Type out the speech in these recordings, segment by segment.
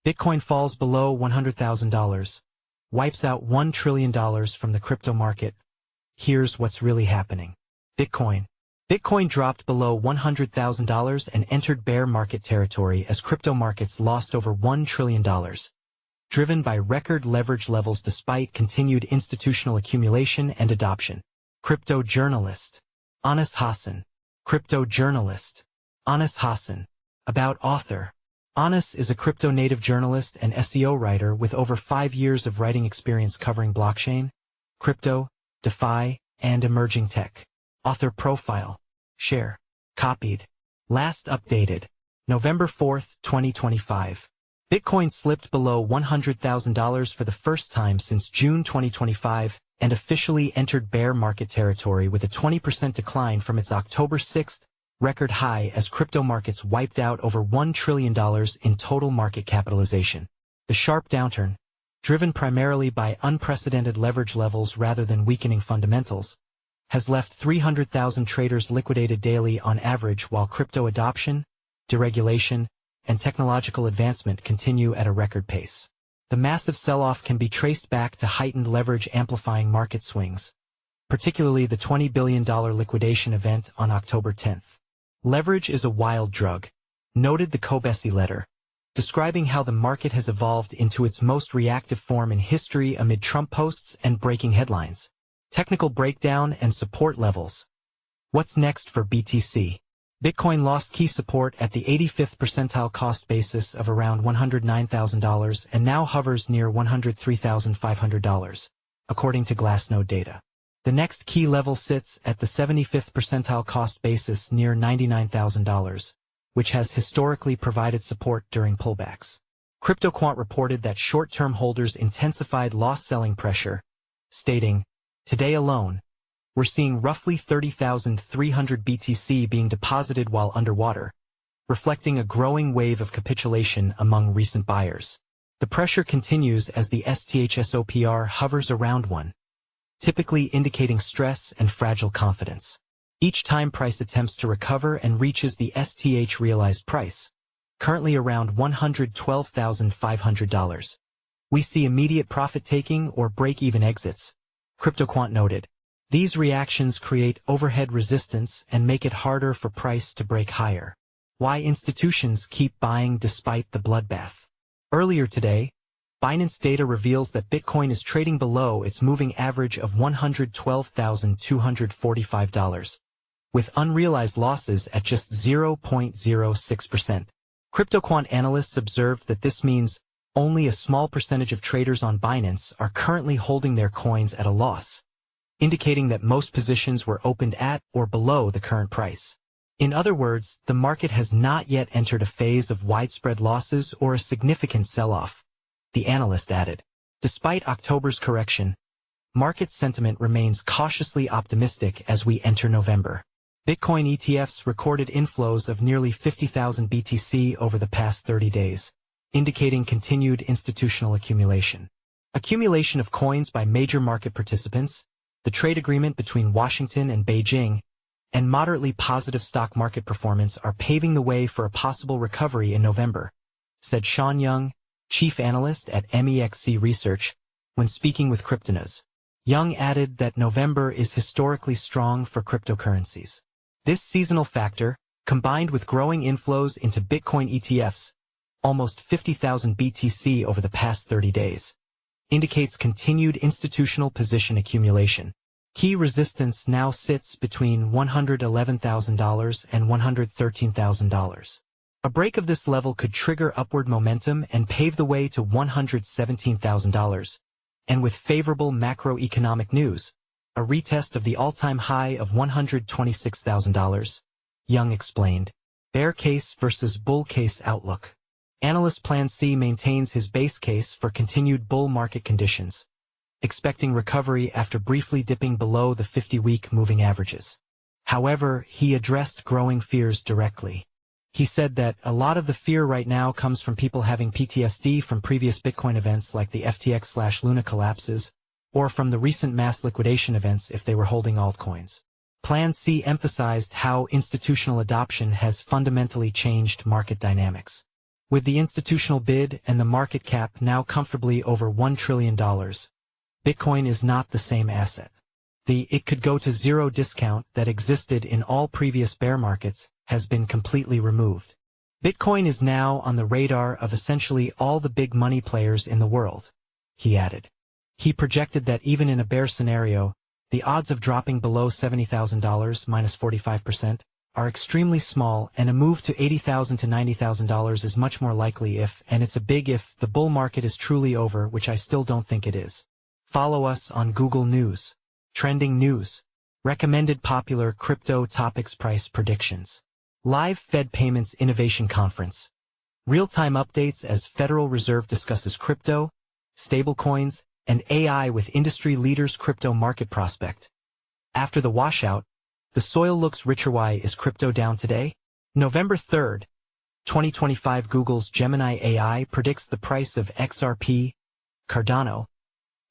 Bitcoin falls below $100,000, wipes out $1 trillion from the crypto market. Here's what's really happening. Bitcoin dropped below $100,000 and entered bear market territory as crypto markets lost over $1 trillion. Driven by record leverage levels despite continued institutional accumulation and adoption. Crypto journalist Anas Hassan. Crypto journalist Anas Hassan. About author. Anas is a crypto-native journalist and SEO writer with over 5 years of writing experience covering blockchain, crypto, DeFi, and emerging tech. Author profile. Share. Copied. Last updated. November 4, 2025. Bitcoin slipped below $100,000 for the first time since June 2025 and officially entered bear market territory with a 20% decline from its October 6 record high as crypto markets wiped out over $1 trillion in total market capitalization. The sharp downturn, driven primarily by unprecedented leverage levels rather than weakening fundamentals, has left 300,000 traders liquidated daily on average while crypto adoption, deregulation, and technological advancement continue at a record pace. The massive sell-off can be traced back to heightened leverage amplifying market swings, particularly the $20 billion liquidation event on October 10. Leverage is a wild drug, noted the Kobesi letter, describing how the market has evolved into its most reactive form in history amid Trump posts and breaking headlines. Technical breakdown and support levels. What's next for BTC? Bitcoin lost key support at the 85th percentile cost basis of around $109,000 and now hovers near $103,500, according to Glassnode data. The next key level sits at the 75th percentile cost basis near $99,000, which has historically provided support during pullbacks. CryptoQuant reported that short-term holders intensified loss-selling pressure, stating, "Today alone, we're seeing roughly 30,300 BTC being deposited while underwater, reflecting a growing wave of capitulation among recent buyers. The pressure continues as the STHSOPR hovers around 1, typically indicating stress and fragile confidence. Each time price attempts to recover and reaches the STH realized price, currently around $112,500. We see immediate profit-taking or break-even exits," CryptoQuant noted. These reactions create overhead resistance and make it harder for price to break higher. Why institutions keep buying despite the bloodbath. Earlier today, Binance data reveals that Bitcoin is trading below its moving average of $112,245, with unrealized losses at just 0.06%. CryptoQuant analysts observed that this means only a small percentage of traders on Binance are currently holding their coins at a loss, indicating that most positions were opened at or below the current price. In other words, the market has not yet entered a phase of widespread losses or a significant sell-off, the analyst added. Despite October's correction, market sentiment remains cautiously optimistic as we enter November. Bitcoin ETFs recorded inflows of nearly 50,000 BTC over the past 30 days, indicating continued institutional accumulation. Accumulation of coins by major market participants, the trade agreement between Washington and Beijing, and moderately positive stock market performance are paving the way for a possible recovery in November, said Sean Young, chief analyst at MEXC Research, when speaking with Cryptonews. Young added that November is historically strong for cryptocurrencies. This seasonal factor, combined with growing inflows into Bitcoin ETFs, almost 50,000 BTC over the past 30 days, indicates continued institutional position accumulation. Key resistance now sits between $111,000 and $113,000. A break of this level could trigger upward momentum and pave the way to $117,000, and with favorable macroeconomic news, a retest of the all-time high of $126,000, Young explained. Bear case versus bull case outlook. Analyst Plan C maintains his base case for continued bull market conditions, expecting recovery after briefly dipping below the 50-week moving averages. However, he addressed growing fears directly. He said that a lot of the fear right now comes from people having PTSD from previous Bitcoin events like the FTX/Luna collapses, or from the recent mass liquidation events if they were holding altcoins. Plan C emphasized how institutional adoption has fundamentally changed market dynamics. With the institutional bid and the market cap now comfortably over $1 trillion, Bitcoin is not the same asset. The "it could go to zero" discount that existed in all previous bear markets has been completely removed. Bitcoin is now on the radar of essentially all the big money players in the world, he added. He projected that even in a bear scenario, the odds of dropping below $70,000 minus 45% are extremely small, and a move to $80,000 to $90,000 is much more likely if, and it's a big if, the bull market is truly over, which I still don't think it is. Follow us on Google News. Trending news. Recommended popular crypto topics. Price predictions. Live Fed Payments Innovation Conference. Real-time updates as Federal Reserve discusses crypto, stablecoins, and AI with industry leaders. Crypto market prospect. After the washout, the soil looks richer. Why is crypto down today? November 3rd, 2025. Google's Gemini AI predicts the price of XRP, Cardano,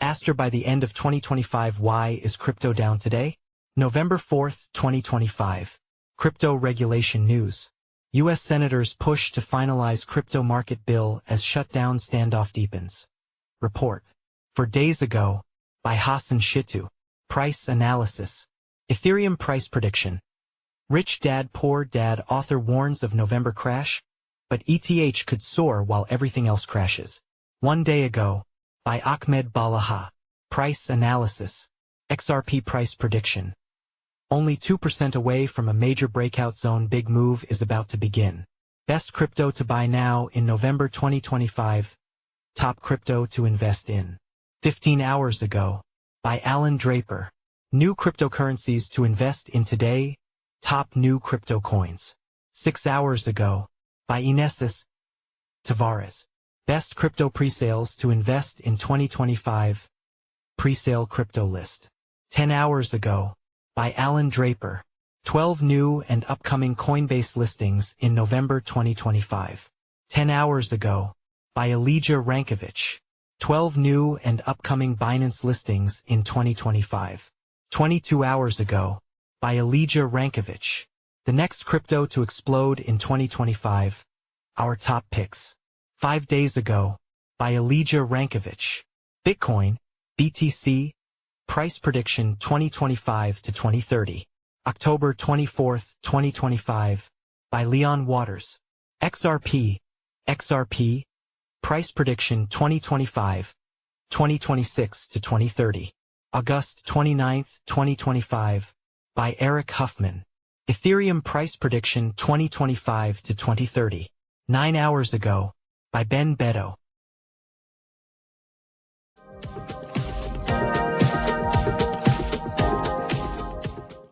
Aster by the end of 2025. Why is crypto down today? November 4th, 2025. Crypto regulation news. U.S. Senators push to finalize crypto market bill as shutdown standoff deepens. Report. 4 days ago, by Hassan. Price analysis. Ethereum price prediction. Rich Dad Poor Dad author warns of November crash, but ETH could soar while everything else crashes. 1 day ago, by Ahmed Balaha. Price analysis. XRP price prediction. Only 2% away from a major breakout zone. Big move is about to begin. Best crypto to buy now in November 2025. Top crypto to invest in. 15 hours ago, by Alan Draper. New cryptocurrencies to invest in today. Top new crypto coins. 6 hours ago, by Inesis Tavares. Best crypto presales to invest in 2025. Presale crypto list. 10 hours ago, by Alan Draper. 12 new and upcoming Coinbase listings in November 2025. 10 hours ago, by Elijah Rankovich. 12 new and upcoming Binance listings in 2025. 22 hours ago, by Elijah Rankovich. The next crypto to explode in 2025. Our top picks. 5 days ago, by Elijah Rankovich. Bitcoin, BTC, price prediction 2025 to 2030. October 24th, 2025, by Leon Waters. XRP, price prediction 2025, 2026 to 2030. August 29th, 2025, by Eric Huffman. Ethereum price prediction 2025 to 2030. 9 hours ago, by Ben Beto.